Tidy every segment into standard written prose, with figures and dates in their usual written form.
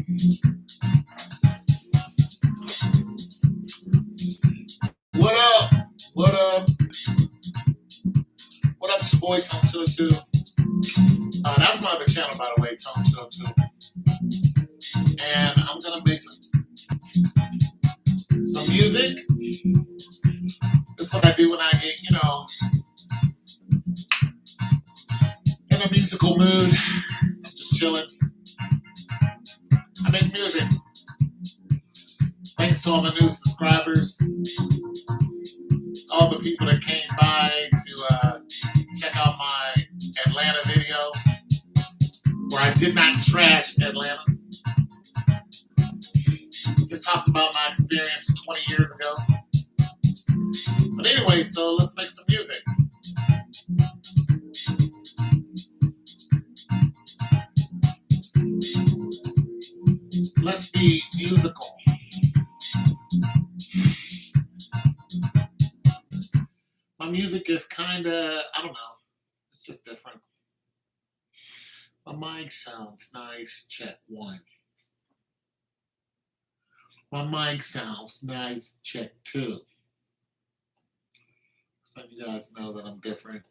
What up? What up? What up? It's your boy Tone 202. That's my other channel, by the way, Tone 202. And I'm gonna make some music. That's what I do when I get, in a musical mood. I'm just chilling. I make music. Thanks to all my new subscribers, all the people that came by to check out my Atlanta video, where I did not trash Atlanta. Just talked about my experience 20 years ago. But anyway, so let's make some music. Let's be musical. My music is kind of, I don't know, it's just different. My mic sounds nice. Check one. My mic sounds nice. Check two. So you guys know that I'm different.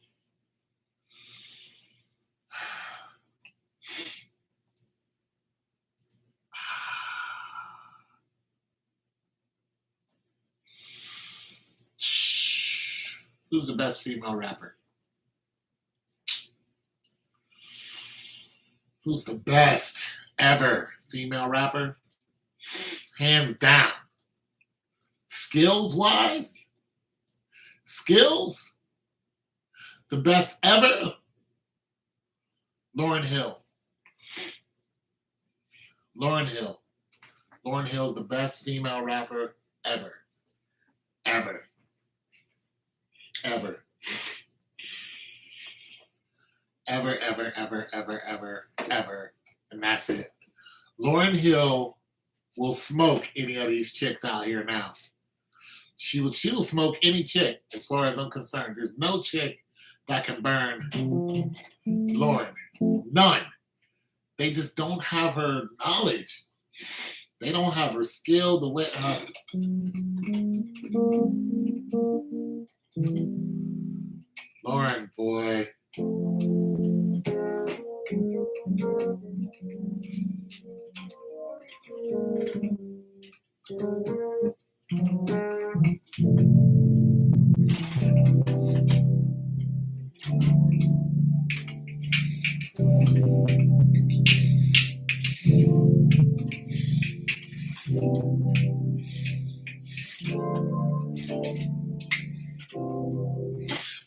Who's the best female rapper? Who's the best ever female rapper? Hands down. Skills-wise? Skills? The best ever? Lauryn Hill. Lauryn Hill. Lauryn Hill's the best female rapper ever. Ever. Ever. Ever, ever, ever, ever, ever, ever. And that's it. Lauryn Hill will smoke any of these chicks out here now. She will smoke any chick, as far as I'm concerned. There's no chick that can burn Lauryn. None. They just don't have her knowledge. They don't have her skill, the way Lauryn, boy.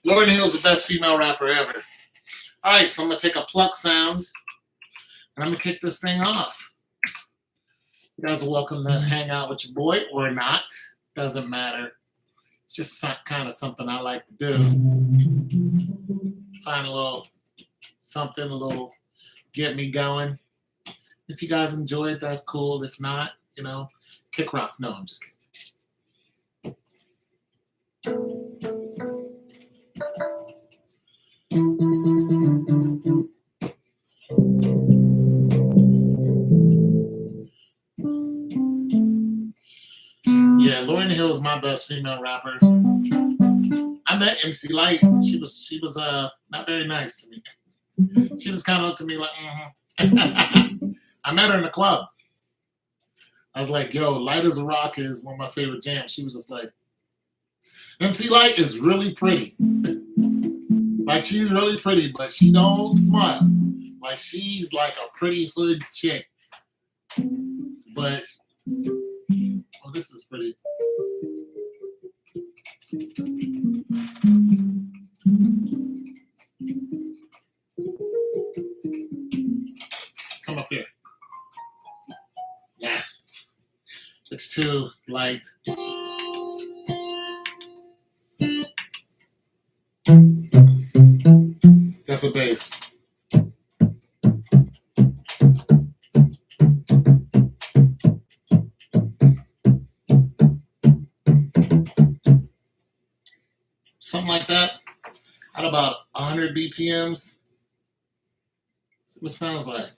Lauryn Hill's the best female rapper ever. All right, so I'm going to take a pluck sound, and I'm going to kick this thing off. You guys are welcome to hang out with your boy or not. Doesn't matter. It's just kind of something I like to do. Find a little something, a little get me going. If you guys enjoy it, that's cool. If not, kick rocks. No, I'm just kidding. Yeah, Lauryn Hill is my best female rapper. I met MC Lyte. She was not very nice to me. She just kind of looked at me like, I met her in the club. I was like, yo, Light as a Rock is one of my favorite jams. She was just like, MC Lyte is really pretty. Like, she's really pretty, but she don't smile. Like, she's like a pretty hood chick. But, oh, this is pretty. Come up here. Yeah. It's too light. That's a bass. Something like that. At about 100 BPMs. See what it sounds like.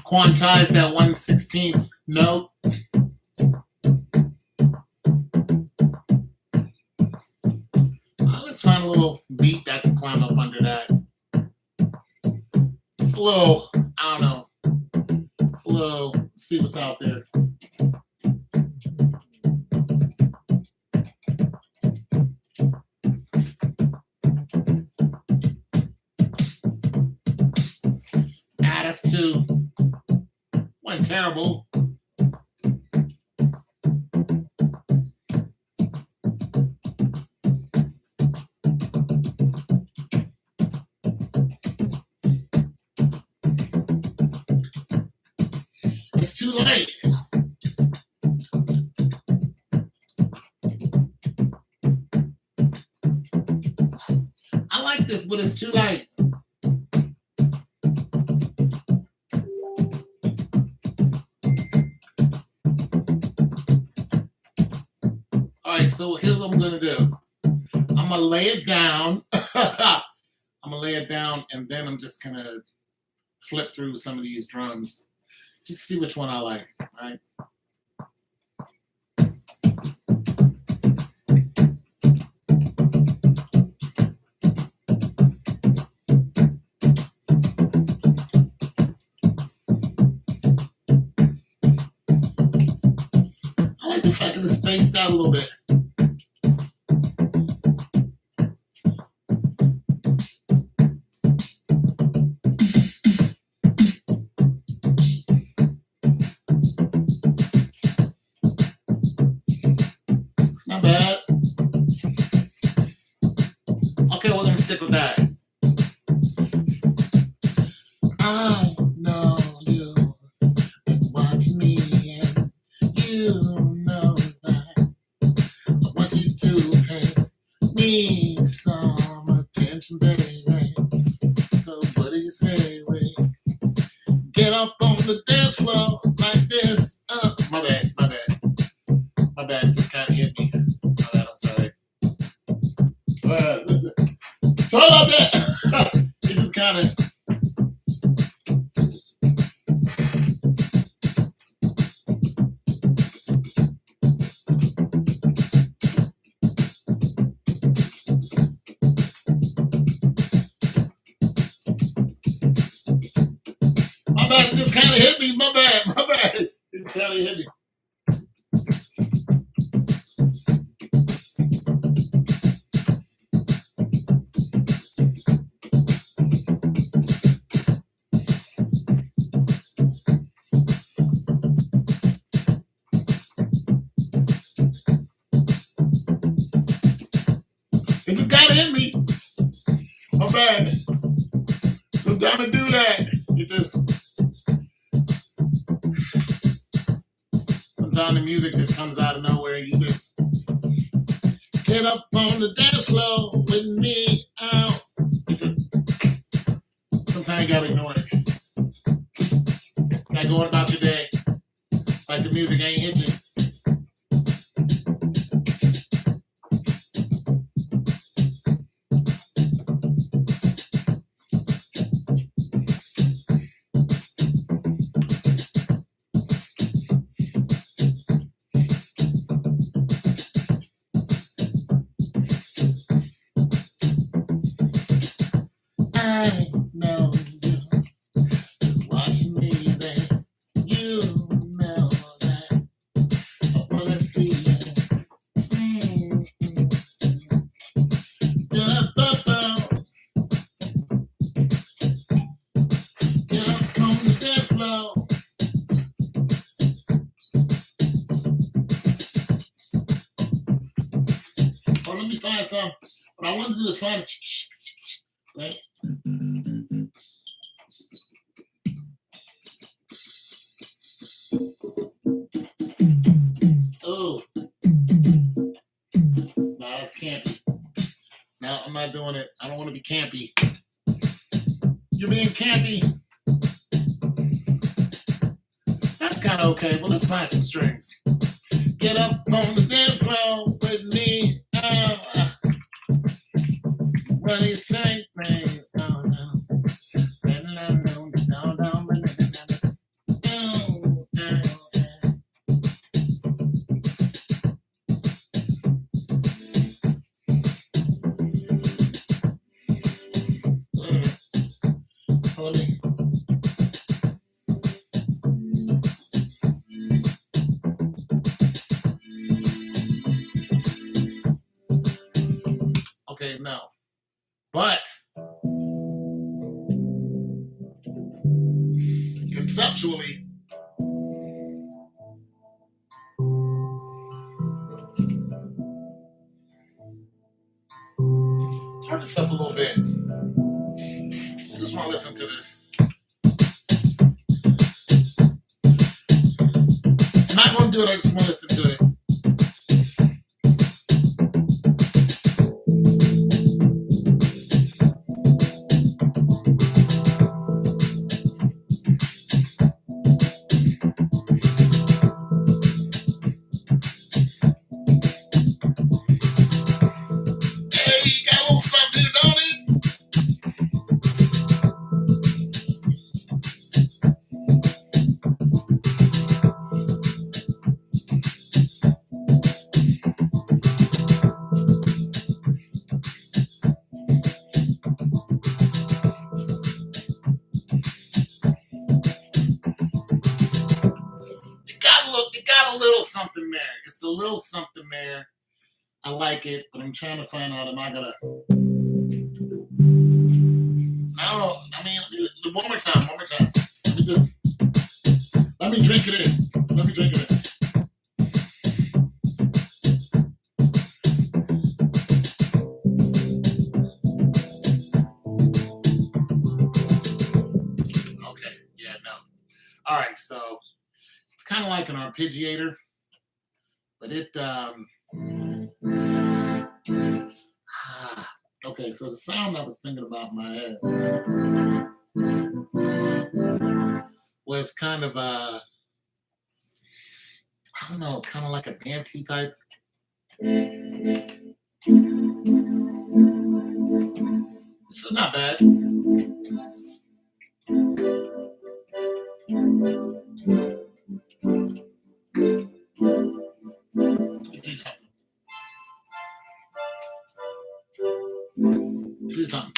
quantize that 1/16th note. Let's find a little beat that can climb up under that. Just a little, I don't know. Just a little, see what's out there. Add us to one terrible. It's too late. I like this, but it's too late. All right, so here's what I'm gonna do. I'm gonna lay it down. I'm gonna lay it down, and then I'm just gonna flip through some of these drums. Just see which one I like, all right? I like the fact that it's spaced out a little bit. Not bad. Okay, we're gonna stick with that. I know you've been watching me, and you know that I want you to pay me some attention, baby. So what do you say we get up on the dance floor like this? My bad, my bad. My bad, it just kind of hit me. My bad, I'm sorry. Sorry about that. It just kind of. My bad, it just kind of hit me. My bad, my bad. It just kind of hit me. It just kind of hit me. My bad. Sometimes I do that. It just. Sometimes the music just comes out of nowhere. You just get up on the dance floor with me out. It just. Sometimes you gotta ignore it. You gotta go on about your day. Like the music ain't hit you. I know you're watching me, babe. You know that I wanna see you. Get up, up, up. Get up on the dance floor. Oh, let me find some. What I want to do is find a right? Oh, no, that's campy. No, I'm not doing it. I don't want to be campy. You're being campy. That's kind of okay, but let's find some strings. Get up on the dance floor with me. What do you say, babe? Oh, no. Let me. Okay, no. But conceptually, turn this up a little bit. I just want to listen to this. I'm not going to do it, I just want to listen to it. Hey, got a little something here, don't it? It got a little something there. It's a little something there. I like it, but I'm trying to find out, am I gonna? No, I mean, one more time, one more time. Let me drink it in. Let me drink it in. Okay, yeah, no. All right, so it's kind of like an arpeggiator, but it, okay, so the sound I was thinking about in my head was kind of I don't know, kind of like a dancey type. This is not bad. Let me see something. See something.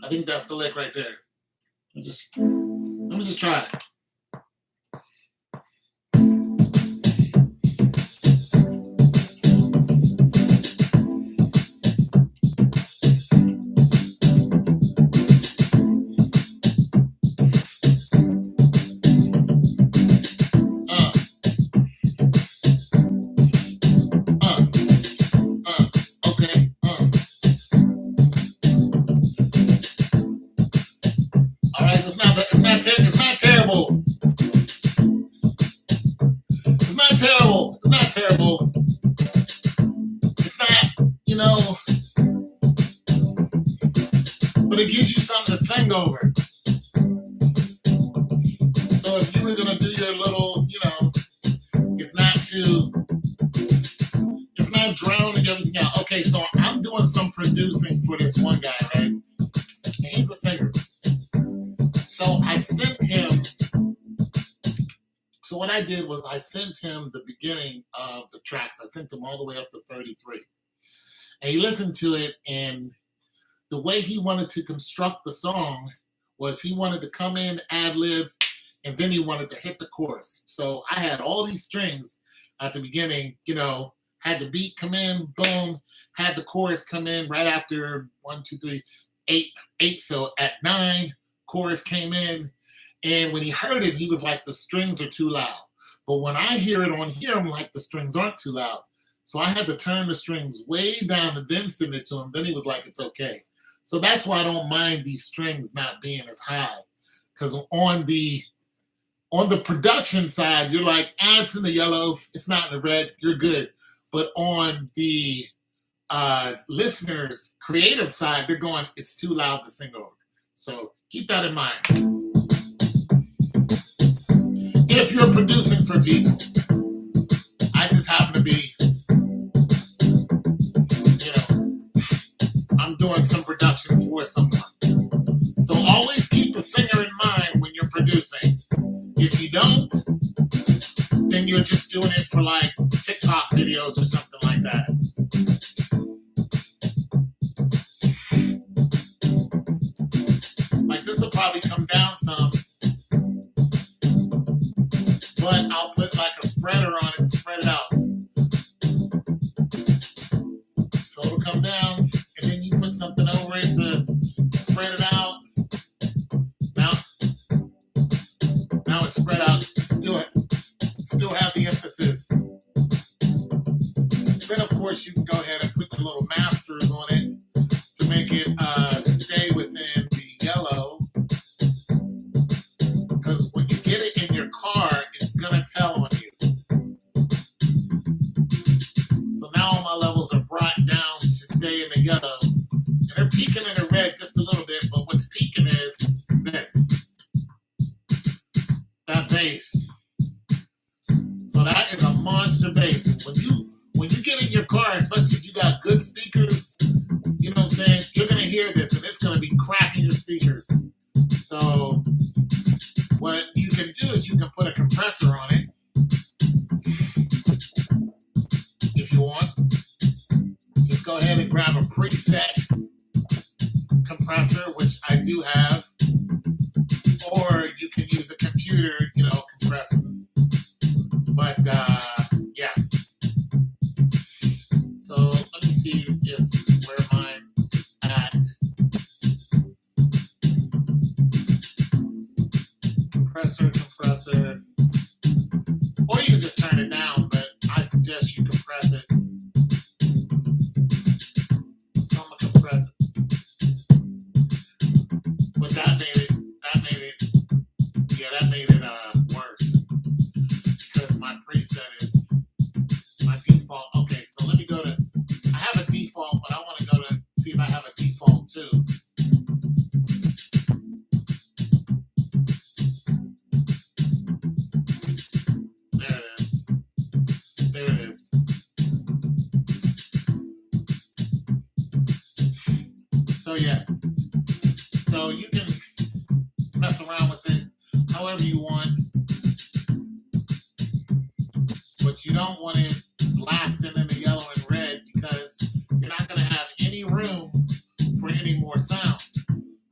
I think that's the lick right there. Let me just try it. Okay. All right, it's not terrible. It's not terrible. It's not terrible. It's not, but it gives you something to sing over. So if you were gonna do your little, it's not drowning everything out. Okay, so I'm doing some producing for this one guy, right? And he's a singer. So I sent him. So what I did was I sent him the beginning of the tracks. I sent him all the way up to 33. And he listened to it, and the way he wanted to construct the song was he wanted to come in, ad lib, and then he wanted to hit the chorus. So I had all these strings at the beginning, had the beat come in, boom, had the chorus come in right after 1, 2, 3, 8. So at 9, chorus came in. And when he heard it, he was like, the strings are too loud. But when I hear it on here, I'm like, the strings aren't too loud. So I had to turn the strings way down and then send it to him. Then he was like, it's okay. So that's why I don't mind these strings not being as high. Because on the On the production side, you're like, it's in the yellow, it's not in the red, you're good. But on the listeners' creative side, they're going, it's too loud to sing over. So keep that in mind. If you're producing for people, I just happen to be, I'm doing some production for someone. So always keep the singer in mind when you're producing. If you don't, then you're just doing it for like TikTok videos or something like that. Like this will probably come down some, but I'll put like a spreader on it to spread it out. So it'll come down, and then you put something over it to spread it out. Now it's spread out. Still have the emphasis. Then of course you can go ahead and put the little masters on it to make it stay within the yellow. Because when you get it in your car, it's gonna tell on you. So now all my levels are brought down to stay in the yellow. And they're peaking in the red just a little bit, but what's peaking is this. That bass. So that is a monster bass. When you get in your car, especially if you got good speakers, you know what I'm saying, you're gonna hear this and it's gonna be cracking your speakers. So what you can do is you can put a compressor on it if you want. Just go ahead and grab a preset compressor, which I do have, or you can use a computer, compressor. But yeah. So let me see where mine is at. Compressor. Or you can just turn it down, but I suggest you compress it. So I'm gonna compress it. But that made it worse. Because my preset is my default. Okay, so let me go to, I have a default, but I want to go to see if I have a default too. There it is. So yeah. So you can mess around with it however you want. But you don't want it blasting in the yellow and red because you're not going to have any room for any more sound.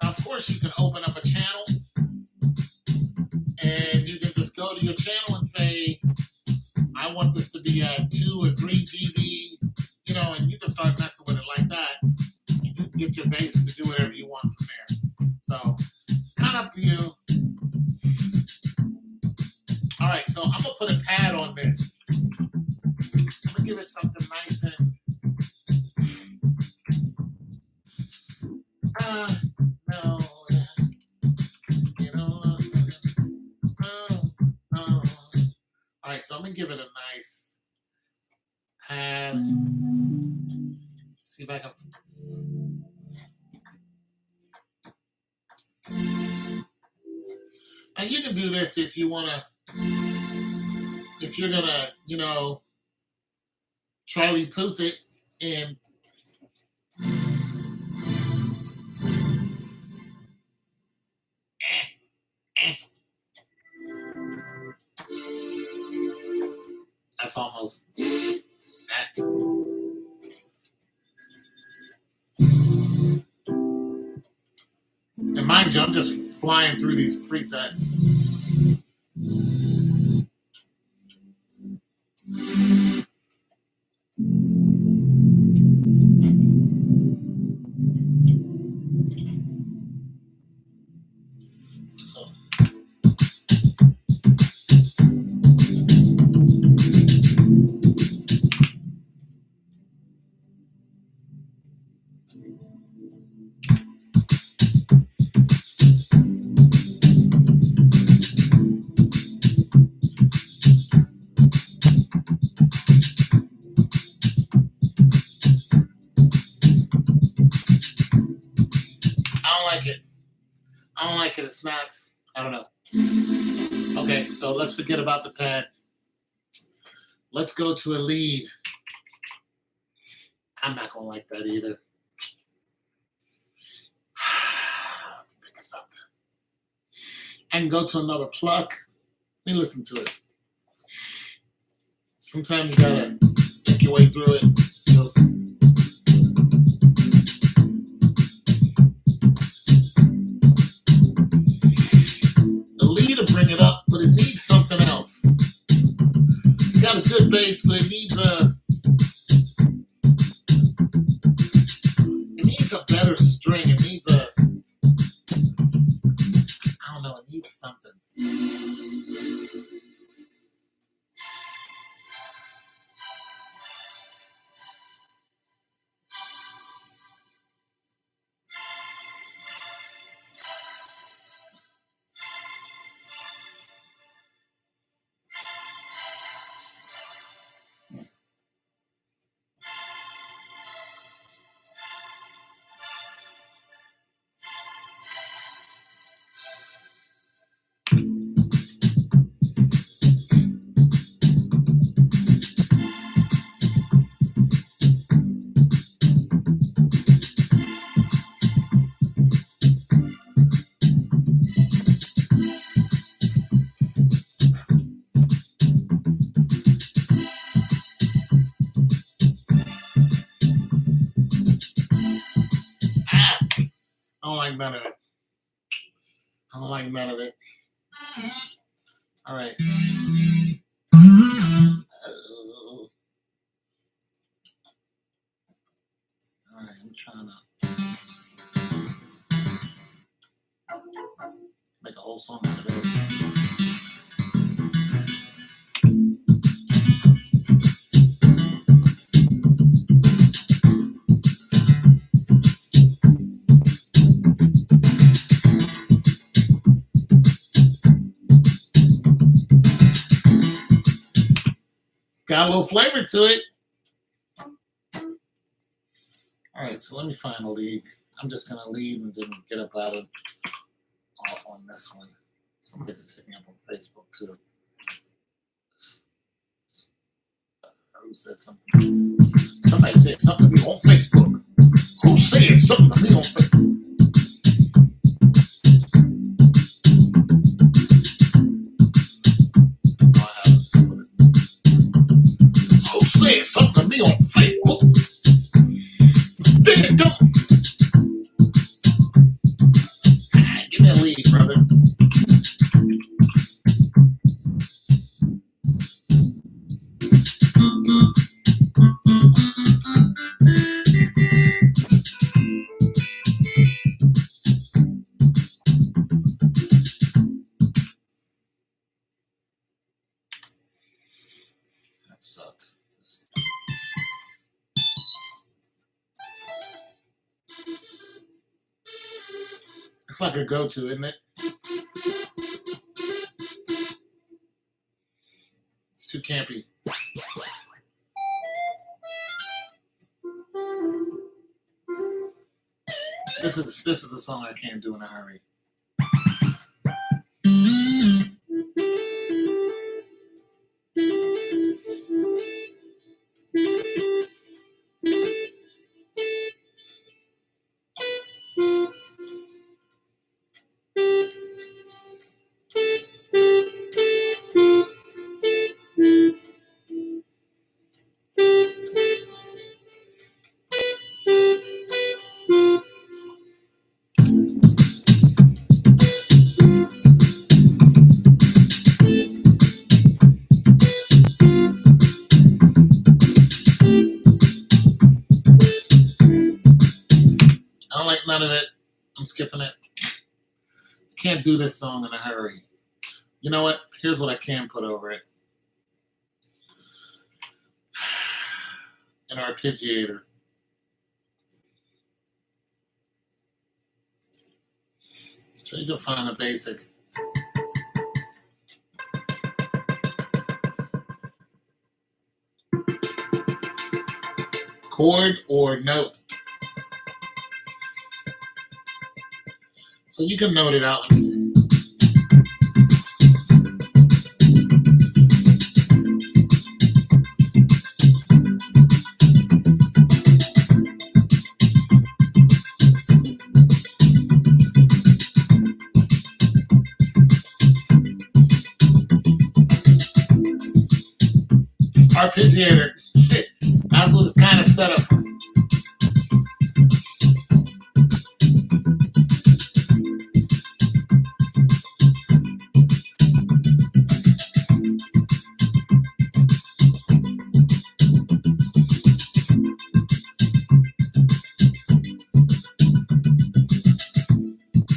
Now, of course, you can open up a channel and you can just go to your channel and say, I want this to be at 2 or 3 dB, and you can start messing with it like that. And you can get your bass to do whatever you want from there. So it's kind of up to you. All right, so I'm going to put a pad on this. I'm going to give it something nice and no. All right, so I'm going to give it a nice pad. See if I can. And you can do this if you want to. If you're gonna, Charlie Puth it and that's almost that. And mind you, I'm just flying through these presets. know. Okay, so let's forget about the pad. Let's go to a lead. I'm not gonna like that either. Think of something. And go to another pluck. Let me listen to it. Sometimes you gotta take your way through it. The lead will bring it up, but it needs something else. It's got a good bass, but it needs a better string. It needs a, I don't know, it needs something. I don't like none of it. I don't like none of it. All right. All right, I'm trying to make a whole song out of this. Got a little flavor to it. All right, so let me find a lead. I'm just going to lead and then get up out of on this one. Somebody just hit me up on Facebook too. Who said something? Somebody said something to me on Facebook. Who said something to me on Facebook? Who said something to me on Facebook? There you go. Give me a lead, brother. That sucks. It's like a go-to, isn't it? It's too campy. This is a song I can't do in a hurry. I don't like none of it. I'm skipping it. Can't do this song in a hurry. You know what? Here's what I can put over it. An arpeggiator. So you can find a basic. Chord or note. So you can note it out. Let me see. arpeggiator. That's what it's kind of set up for.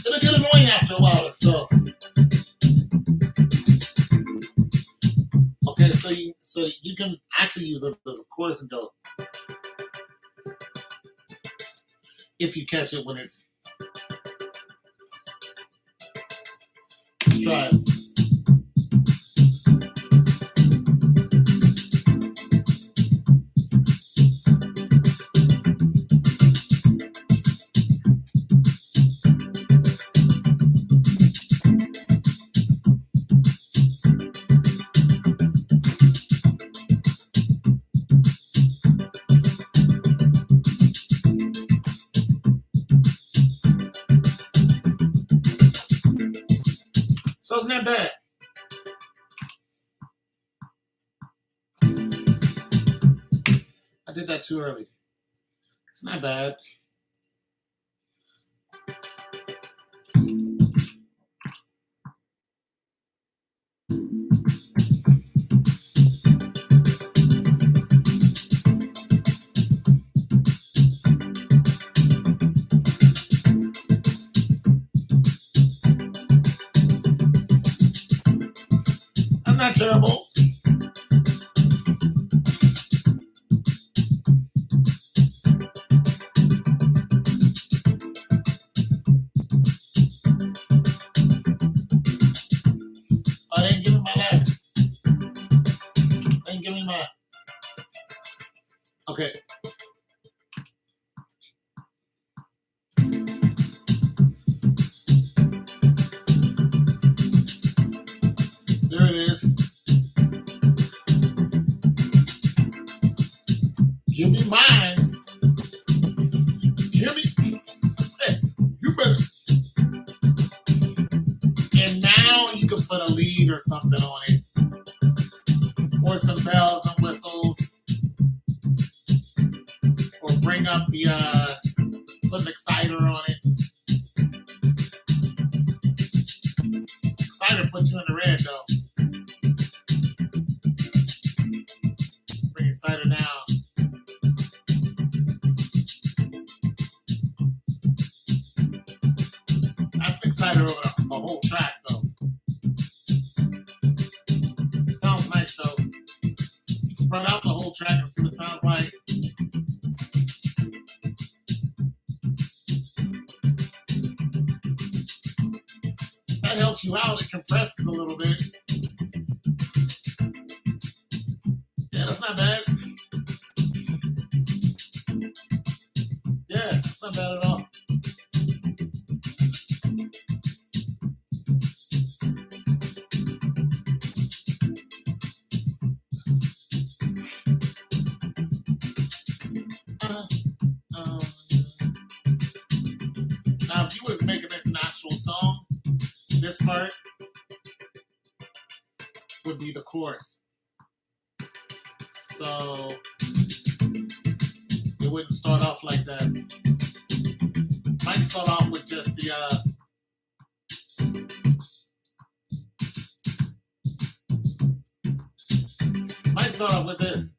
It'll get annoying after a while, so. Okay, so you can actually use it as a chorus and go. If you catch it when it's. Let's try it. So it's not bad. I did that too early. It's not bad. I'm not terrible. Oh, they didn't give me my last. They didn't give me my. Okay. There it is. Give me mine. Give me. Hey, you better. And now you can put a lead or something on it. Or some bells and whistles. Or bring up the, put an exciter on it. Exciter puts you in the red, though. Bring exciter down. That's exciter over the whole track, though. Sounds nice, though. You spread out the whole track and see what it sounds like. That helps you out. It compresses a little bit. Yeah, that's not bad. Yeah, that's not bad at all. Now, if you was making this an actual song, this part would be the chorus. So it wouldn't start off like that. Might start off with just the might start off with this.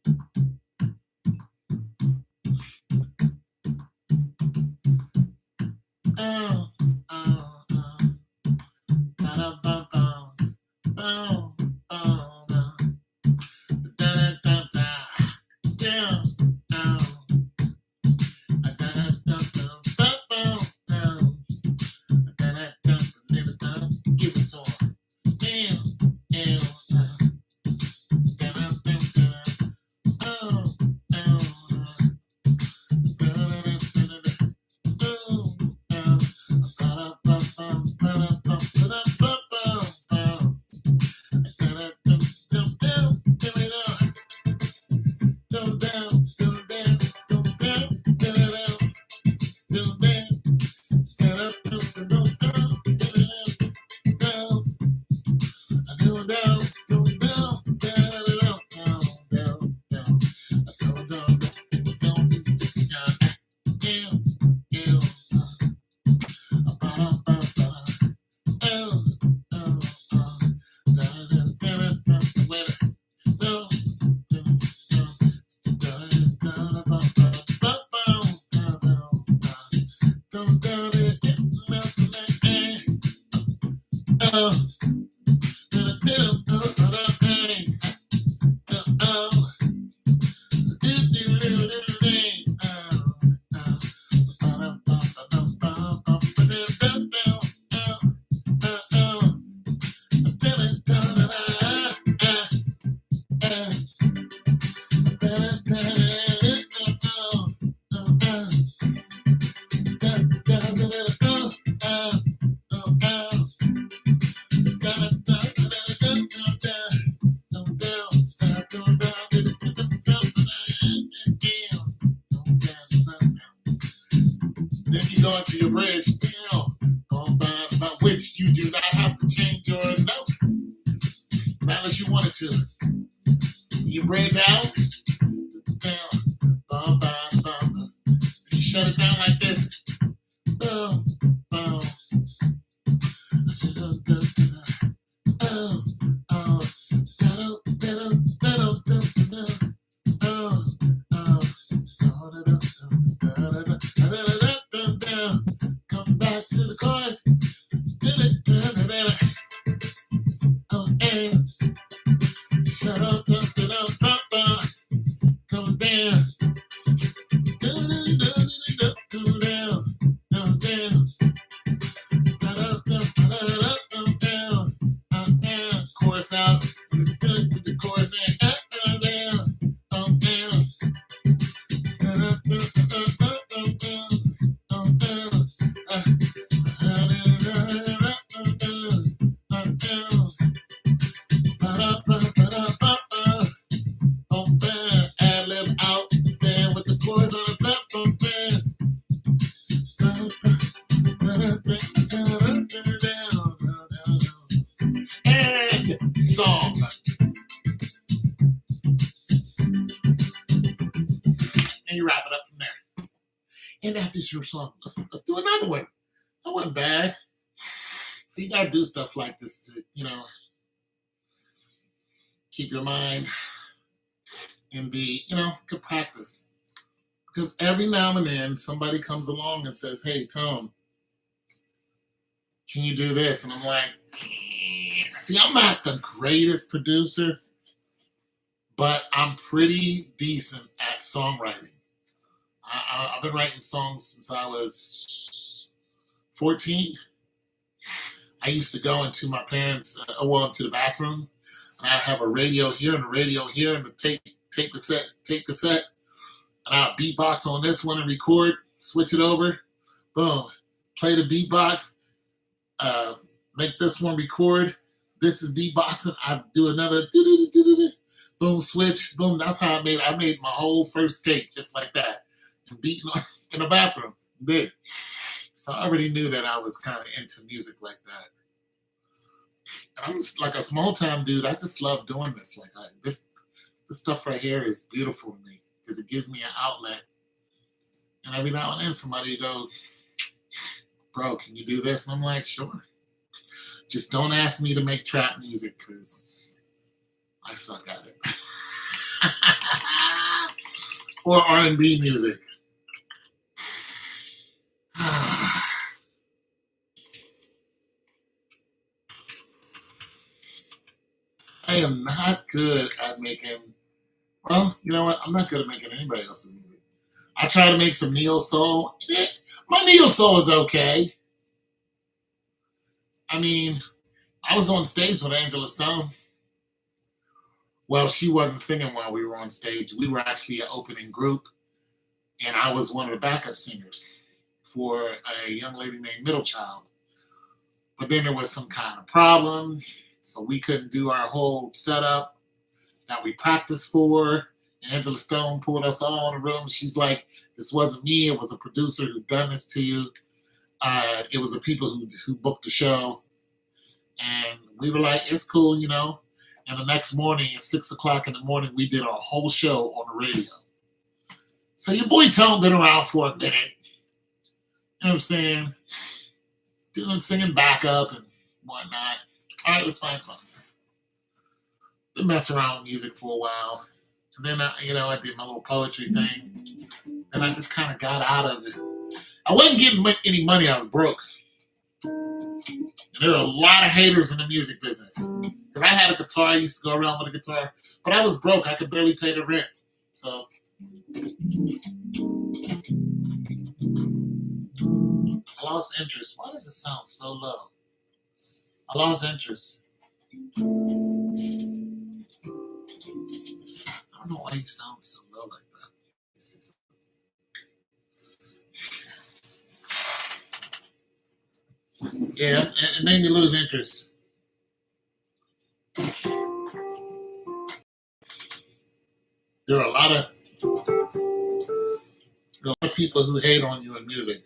Then you go into your bridge, about which you do not have to change your notes, not unless you wanted to. You bridge out, down, bum, bum, bum. You shut it down like this. Bum, bum. Come back to the chorus. Shut up, come down. Chorus out. The chorus in. Down. Ad-lib out, stand with the chorus on the platform. And song. And you wrap it up from there. And after your song, let's do another one. That wasn't bad. So you gotta do stuff like this to, keep your mind and be, good practice. Because every now and then somebody comes along and says, "Hey, Tom, can you do this?" And I'm like, see, I'm not the greatest producer, but I'm pretty decent at songwriting. I've been writing songs since I was 14. I used to go into my parents' to the bathroom, and I have a radio here and a radio here, and the tape cassette, and I'll beatbox on this one and record, switch it over, boom, play the beatbox, make this one record. This is beatboxing. I do another boom, switch, boom. That's how I made my whole first tape just like that, and beating in the bathroom. Big. So I already knew that I was kind of into music like that. And I'm just like a small time dude. I just love doing this. Like this stuff right here is beautiful to me because it gives me an outlet. And every now and then somebody go, "Bro, can you do this?" And I'm like, "Sure." Just don't ask me to make trap music because I suck at it. Or R&B music. I am not good at making, well, you know what? I'm not good at making anybody else's music. I try to make some neo soul. My neo soul is okay. I mean, I was on stage with Angela Stone. Well, she wasn't singing while we were on stage. We were actually an opening group, and I was one of the backup singers for a young lady named Middle Child. But then there was some kind of problem, so we couldn't do our whole setup that we practiced for. Angela Stone pulled us all in the room. She's like, "This wasn't me. It was a producer who done this to you. It was the people who booked the show." And we were like, "It's cool, you know." And the next morning at 6 o'clock in the morning, we did our whole show on the radio. So your boy Tone been around for a minute. You know what I'm saying? Singing backup and whatnot. All right, let's find something. Been messing around with music for a while. And then, I did my little poetry thing. And I just kind of got out of it. I wasn't getting any money. I was broke. And there are a lot of haters in the music business. Because I had a guitar, I used to go around with a guitar, but I was broke. I could barely pay the rent. So I lost interest. Why does it sound so low? I lost interest. I don't know why you sound so low like that. Yeah, it made me lose interest. There are a lot of people who hate on you in music.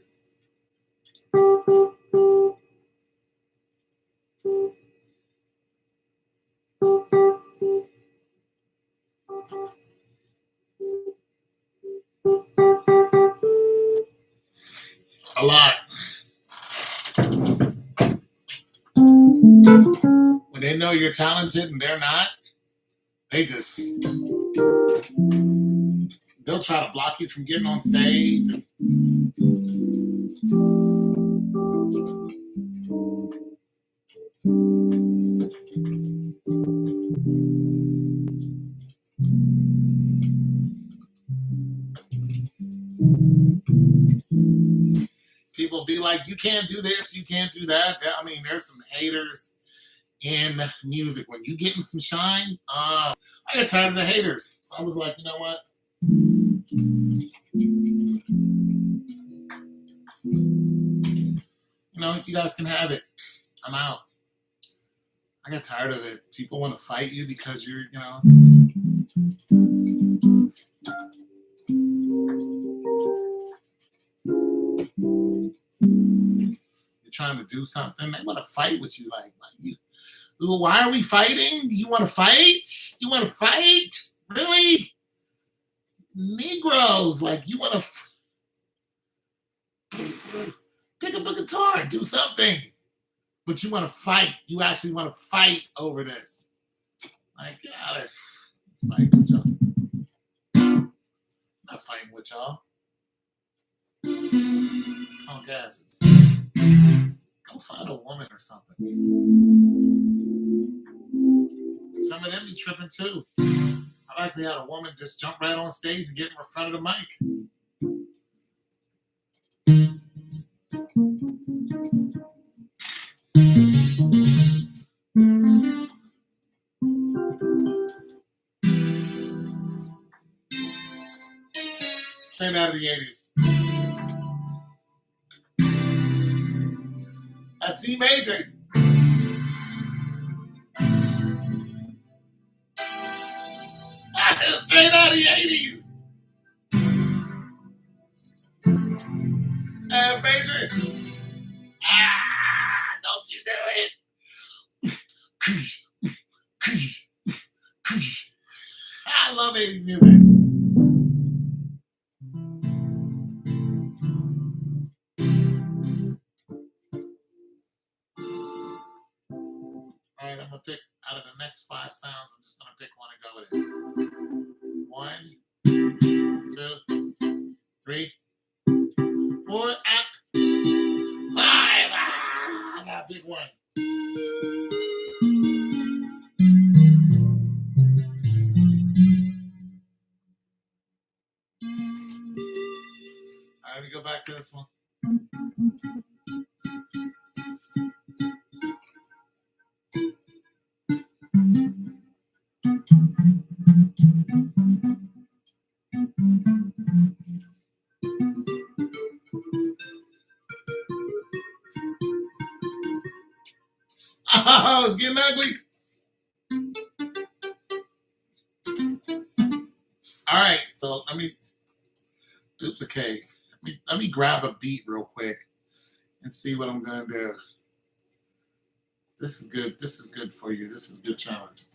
A lot. When they know you're talented and they're not, they'll try to block you from getting on stage. People be like, you can't do this, you can't do that. I mean, there's some haters in music. When you getting some shine, I get tired of the haters. So I was like, you know what? You know, you guys can have it. I'm out. I got tired of it. People want to fight you because you're, you know. You're trying to do something. They want to fight with you. Like you. Why are we fighting? You want to fight? You want to fight? Really? Negroes, like you want to pick up a guitar, do something. But you want to fight. You actually want to fight over this. Like, get out of fight with y'all. I'm not fighting with y'all. Oh, gases. Go find a woman or something. Some of them be tripping too. I've actually had a woman just jump right on stage and get in front of the mic. Straight out of the 80s. A C major. Straight out of the 80s. Major. Don't you do it. I love 80s music. All right, I'm going to pick out of the next 5 sounds. I'm just going to pick one and go with it. 1, 2, 3, 4, 5. I got a big one. All right, let me go back to this one. Oh, it's getting ugly. All right, so let me duplicate. Let me grab a beat real quick and see what I'm gonna do. This is good. This is good for you. This is a good challenge.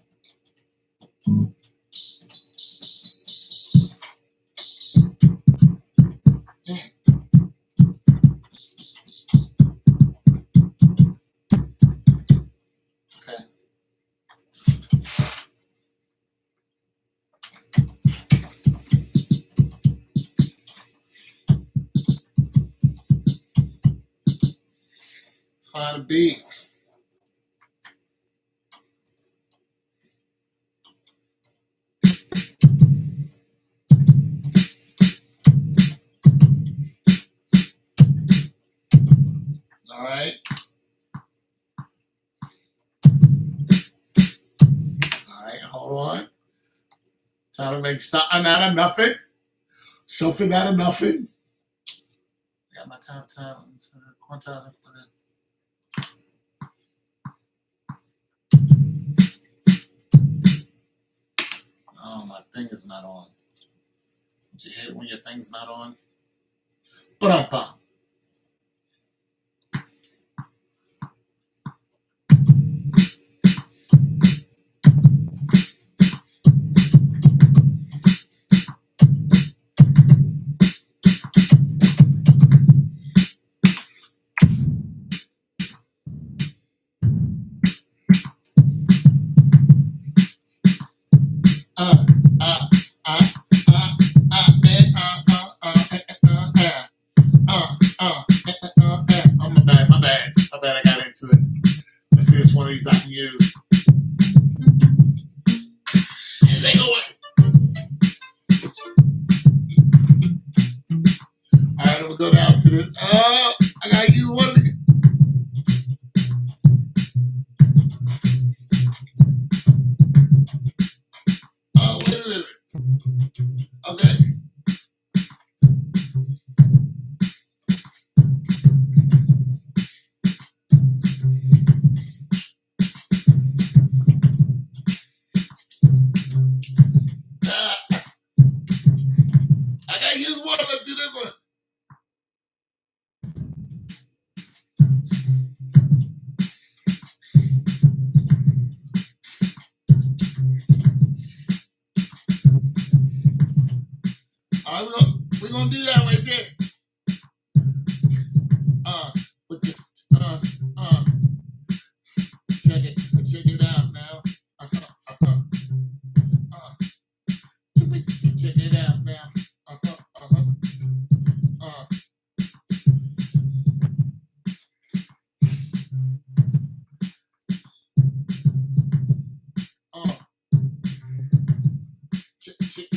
Find a beat. All right. All right, hold on. Time to make something out of nothing. Something out of nothing. I got my time, quantizer. Oh, my thing is not on. Did you hit when your thing's not on? Ba-da-ba. Oh, my bad. I got into it. Let's see which one of these I can use. Here they going. All right, I'm gonna go down to this. Oh, I gotta use one of these. Oh, wait a minute. Okay. I gotta use one. Let's do this one. All right, we're gonna do that right there. With the, check it out now. Check it out now.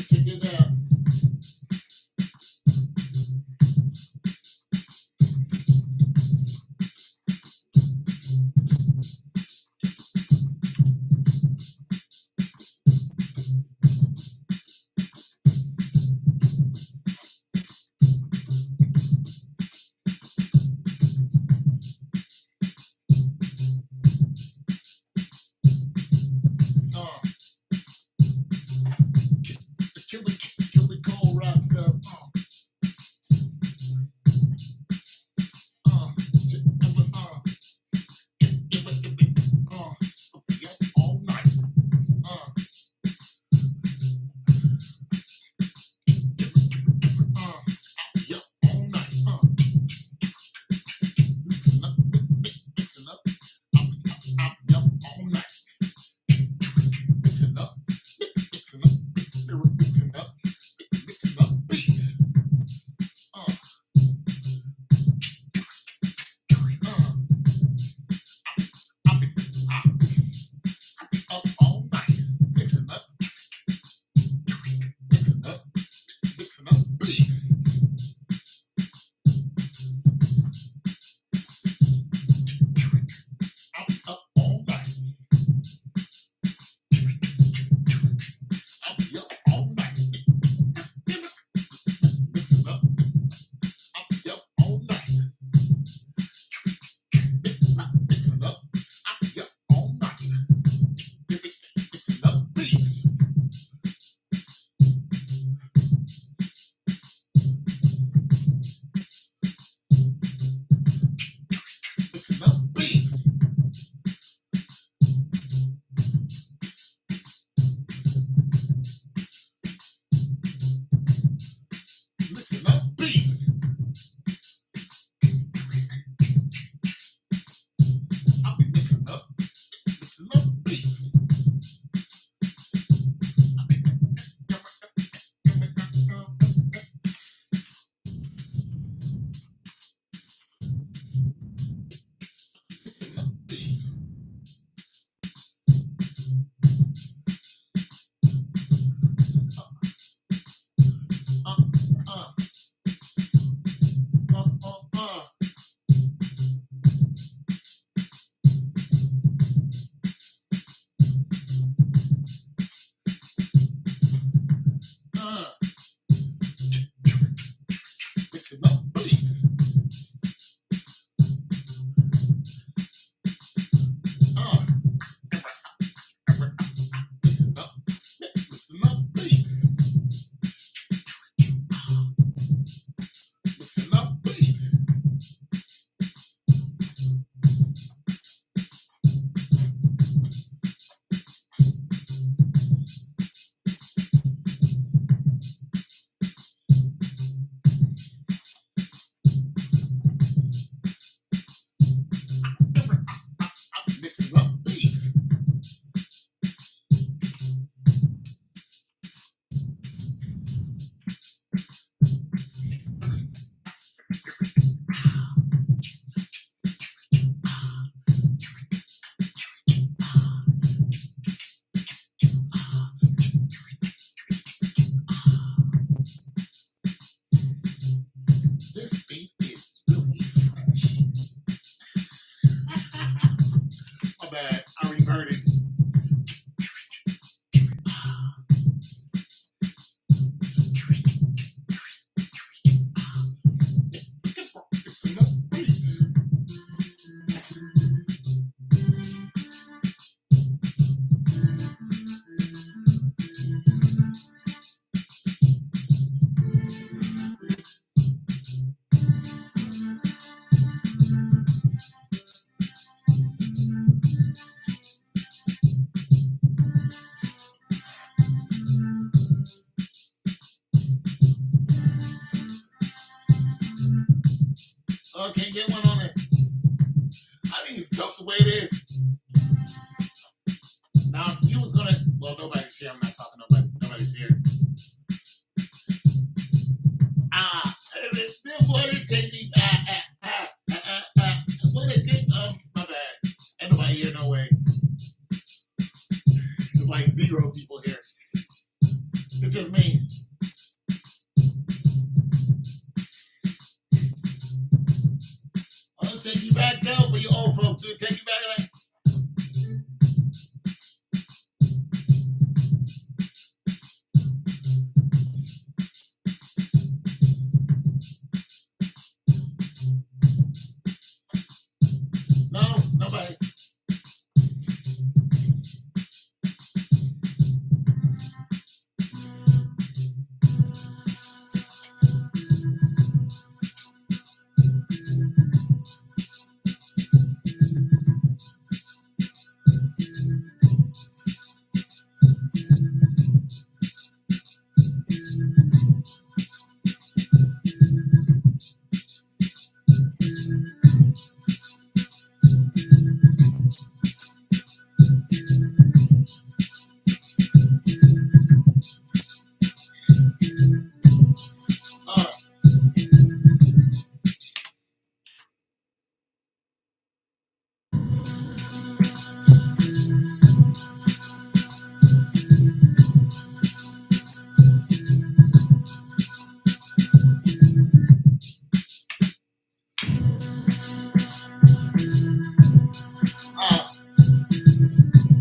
Check it out. Oh, I can't get one on it. I think it's dope the way it is. Now, if you was gonna, well, nobody's here. I'm not talking to nobody. Nobody's here. Boy, they take me. Boy, they take. My bad. Ain't nobody here. No way. It's like 0 people here. It's just me. I'll take you back down for your old folks. Do take you back like. No, nobody.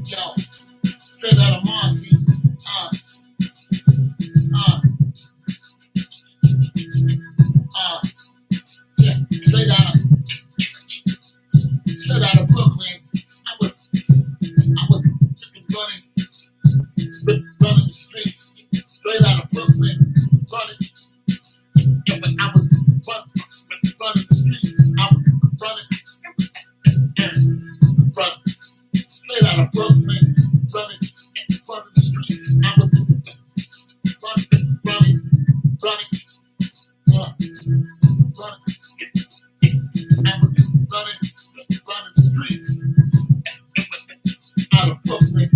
Yo, straight out of Marcy. Uh, uh, yeah, straight out of Brooklyn. I was running the streets, straight out of Brooklyn, running. Yeah, but I was running the streets. I was running straight out of Brooklyn, running the streets. I was running, uh, running. I was running the streets out of Brooklyn,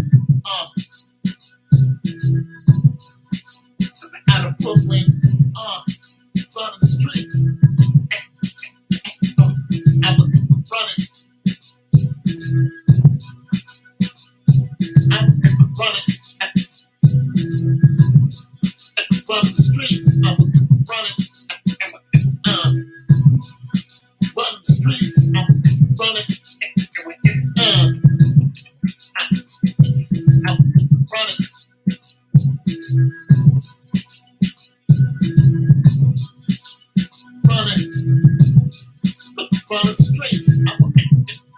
out of Brooklyn, running the streets. I was running. Running the streets. I was running the streets. I was running. I was running. Running the streets. I was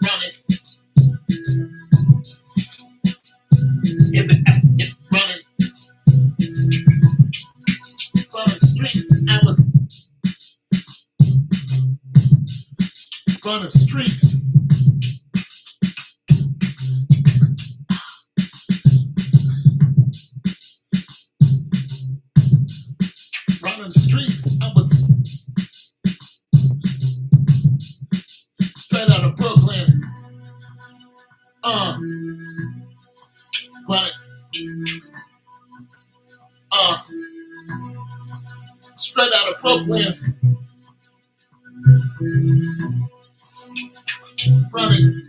running. Running the streets. I was running the streets. Running the streets. I was straight out of Brooklyn. Running. Straight out of Brooklyn. Running.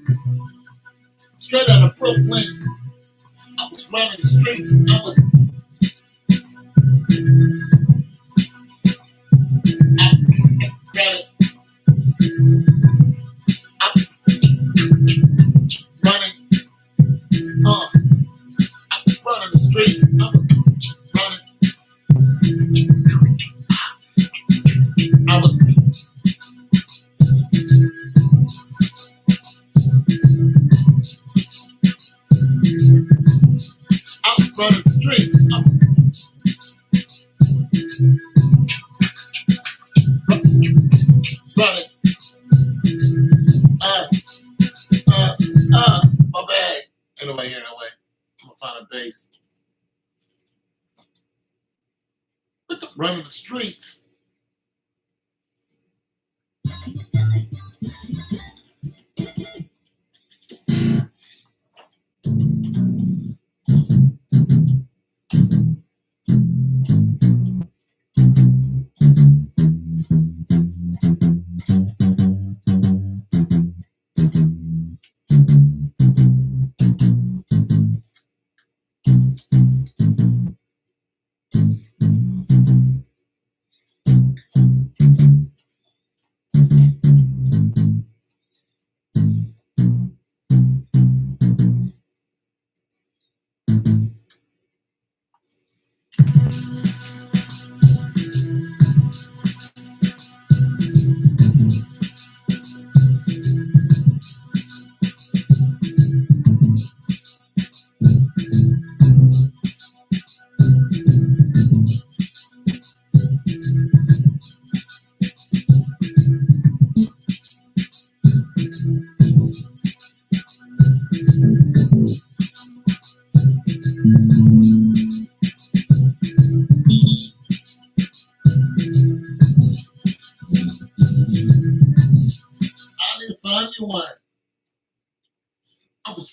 Straight out of Brooklyn. I was running the streets. I was running. Running. I was running the streets. I was running. I was running the streets. I was running. My bad. Ain't nobody here, no way. I'm gonna find a base. Running the streets.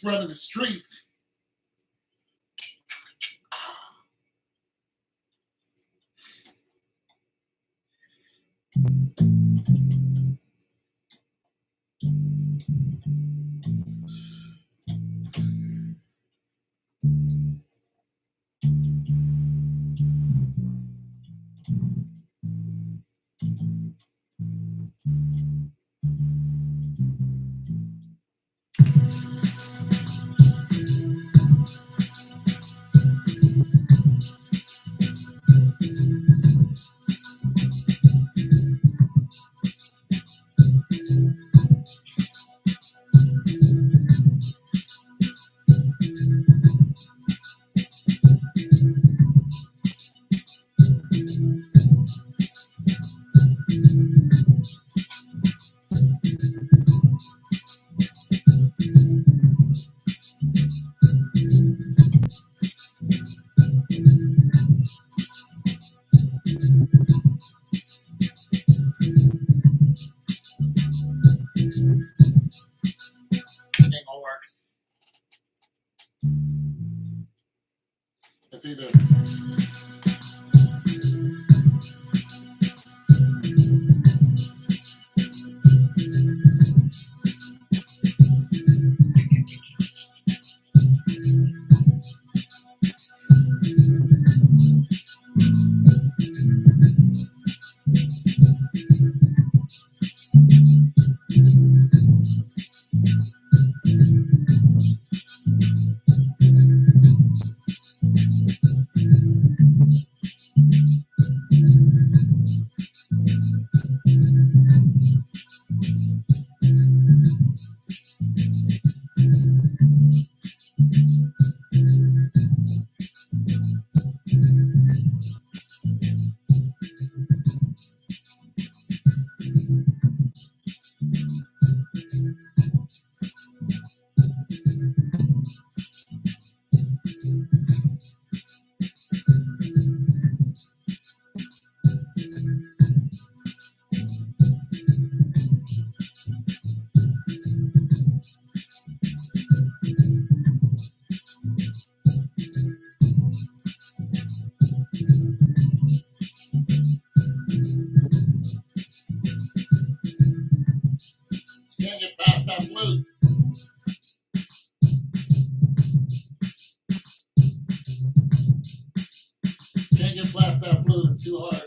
running the streets. Ain't gonna work. It's either can't get past that flute. Can't get past that flute. It's too hard.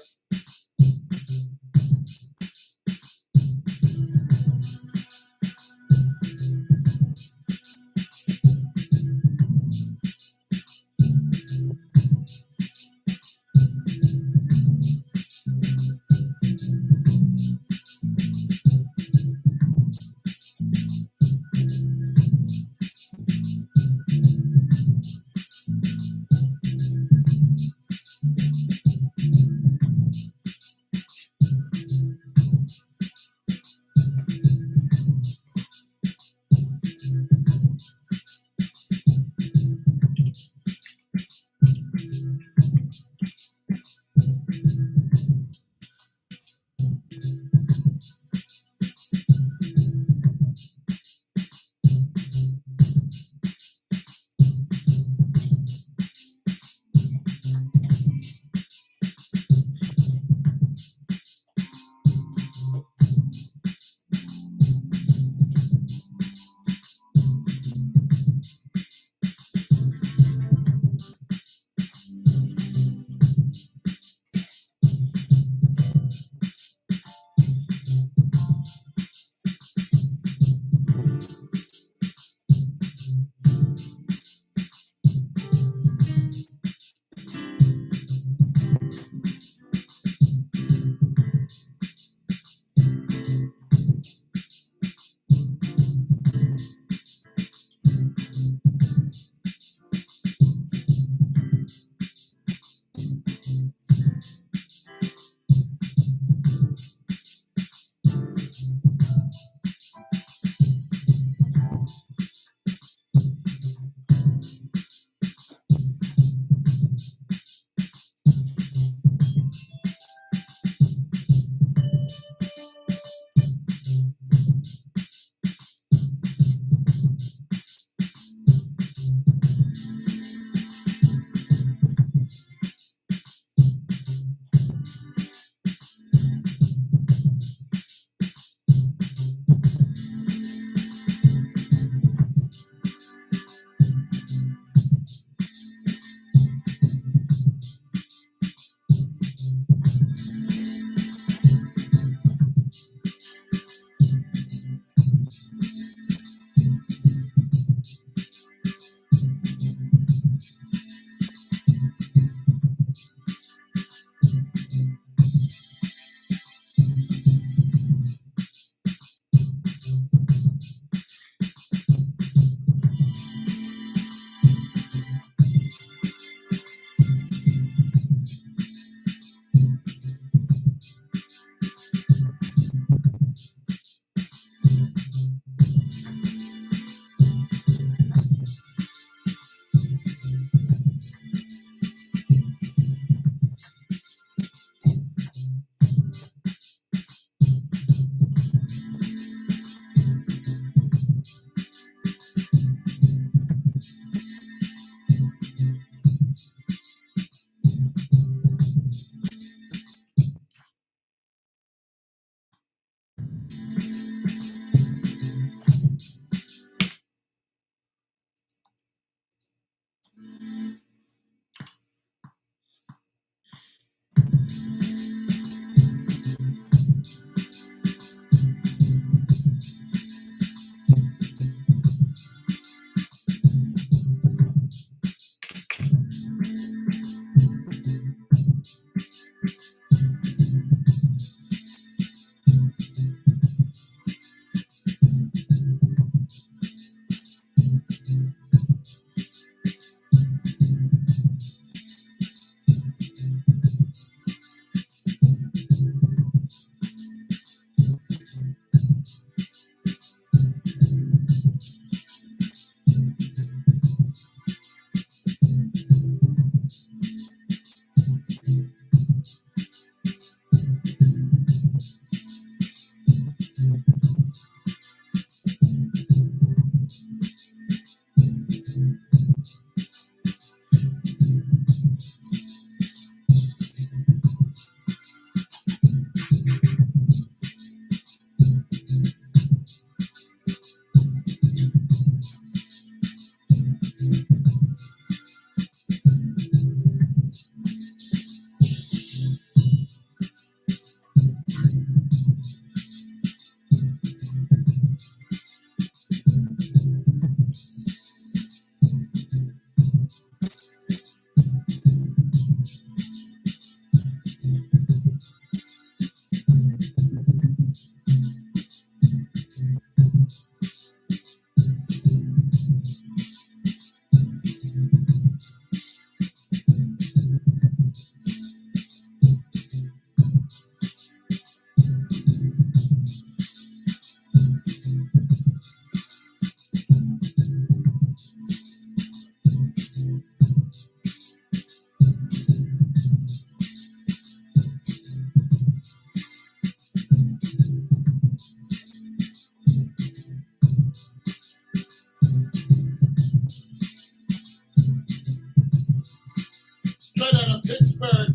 Pittsburgh.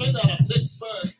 Straight out of Pittsburgh.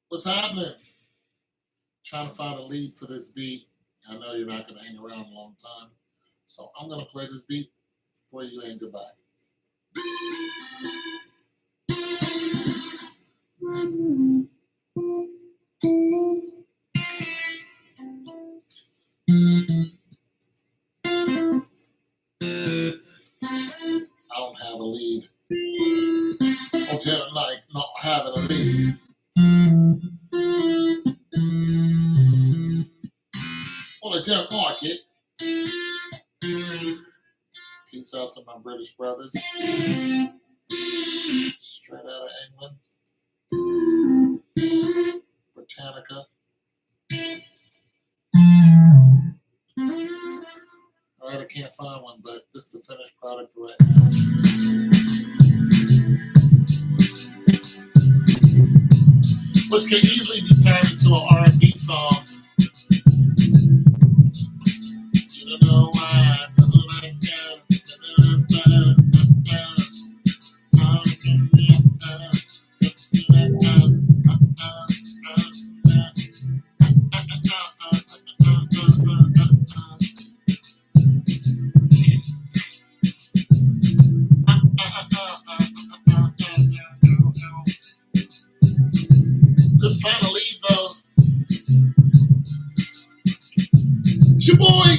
What's happening? Trying to find a lead for this beat. I know you're not going to hang around a long time. So I'm going to play this beat for you and goodbye. I don't have a lead. Hotel like not having a lead. On the dead market. Peace out to my British brothers. Straight out of England. Britannica. Alright, I can't find one, but this is the finished product for right now. Which can easily be turned into an R&B song. You don't know why I do like that. Couldn't find a lead though. It's your boy.